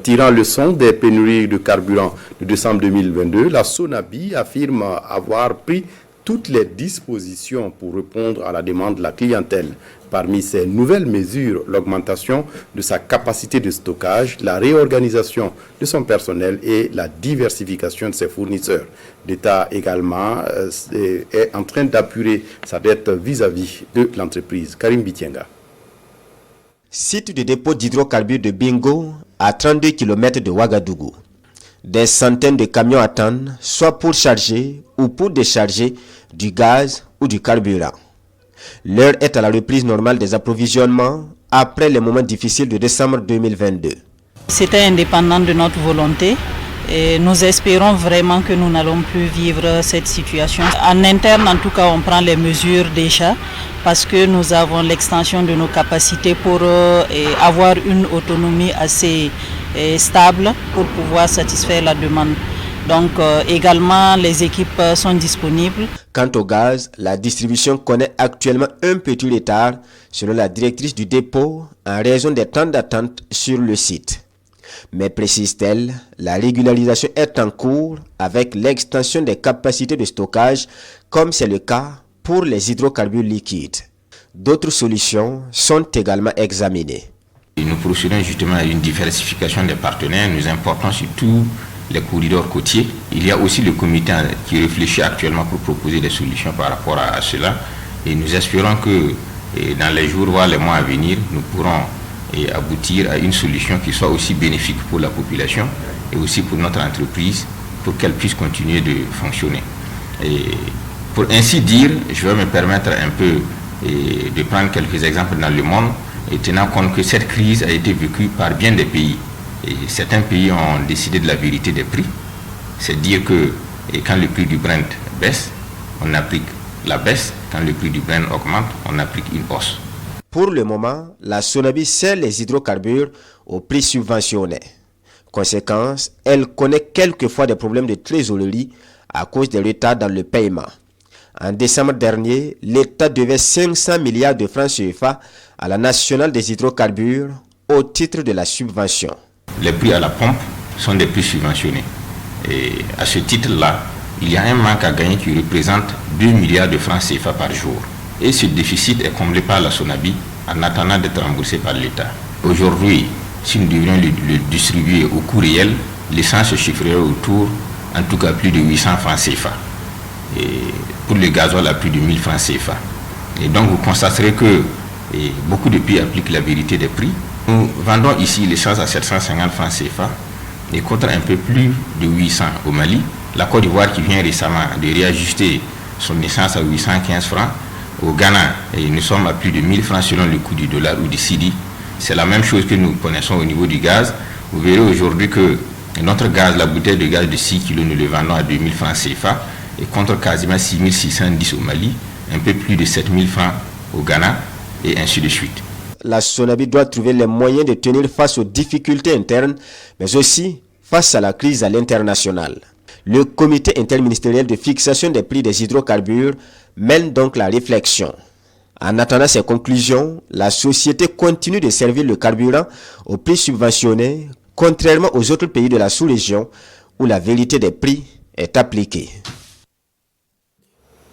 Tirant leçon des pénuries de carburant de décembre 2022, la Sonabi affirme avoir pris toutes les dispositions pour répondre à la demande de la clientèle. Parmi ces nouvelles mesures, l'augmentation de sa capacité de stockage, la réorganisation de son personnel et la diversification de ses fournisseurs. L'État également est en train d'apurer sa dette vis-à-vis de l'entreprise. Karim Bitienga. Site de dépôt d'hydrocarbures de Bingo à 32 km de Ouagadougou. Des centaines de camions attendent, soit pour charger ou pour décharger du gaz ou du carburant. L'heure est à la reprise normale des approvisionnements après les moments difficiles de décembre 2022. C'était indépendant de notre volonté et nous espérons vraiment que nous n'allons plus vivre cette situation. En interne, en tout cas, on prend les mesures déjà parce que nous avons l'extension de nos capacités pour avoir une autonomie assez stable pour pouvoir satisfaire la demande. Donc également les équipes sont disponibles. Quant au gaz, la distribution connaît actuellement un petit retard selon la directrice du dépôt en raison des temps d'attente sur le site. Mais précise-t-elle, la régularisation est en cours avec l'extension des capacités de stockage comme c'est le cas pour les hydrocarbures liquides. D'autres solutions sont également examinées. Nous procédons justement à une diversification des partenaires. Nous importons surtout les corridors côtiers. Il y a aussi le comité qui réfléchit actuellement pour proposer des solutions par rapport à cela. Et nous espérons que dans les jours, voire les mois à venir, nous pourrons aboutir à une solution qui soit aussi bénéfique pour la population et aussi pour notre entreprise, pour qu'elle puisse continuer de fonctionner. Et pour ainsi dire, je vais me permettre un peu de prendre quelques exemples dans le monde, et tenant compte que cette crise a été vécue par bien des pays. Et certains pays ont décidé de la vérité des prix. C'est dire que quand le prix du Brent baisse, on applique la baisse. Quand le prix du Brent augmente, on applique une hausse. Pour le moment, la Sonabi sert les hydrocarbures au prix subventionné. Conséquence, elle connaît quelquefois des problèmes de trésorerie à cause des retards dans le paiement. En décembre dernier, l'État devait 500 milliards de francs CFA à la nationale des hydrocarbures au titre de la subvention. Les prix à la pompe sont des prix subventionnés. Et à ce titre-là, il y a un manque à gagner qui représente 2 milliards de francs CFA par jour. Et ce déficit est comblé par la Sonabi en attendant d'être remboursé par l'État. Aujourd'hui, si nous devions le distribuer au coût réel, l'essence se chiffrerait autour, en tout cas plus de 800 francs CFA. Et pour le gasoil à plus de 1000 francs CFA. Et donc vous constaterez que beaucoup de pays appliquent la vérité des prix. Nous vendons ici l'essence à 750 francs CFA et contre un peu plus de 800 au Mali. La Côte d'Ivoire qui vient récemment de réajuster son essence à 815 francs. Au Ghana, nous sommes à plus de 1000 francs selon le coût du dollar ou du cedi. C'est la même chose que nous connaissons au niveau du gaz. Vous verrez aujourd'hui que notre gaz, la bouteille de gaz de 6 kg, nous le vendons à 2000 francs CFA et contre quasiment 6610 au Mali, un peu plus de 7000 francs au Ghana et ainsi de suite. La Sonabi doit trouver les moyens de tenir face aux difficultés internes, mais aussi face à la crise à l'international. Le comité interministériel de fixation des prix des hydrocarbures mène donc la réflexion. En attendant ces conclusions, la société continue de servir le carburant au prix subventionné, contrairement aux autres pays de la sous-région où la vérité des prix est appliquée.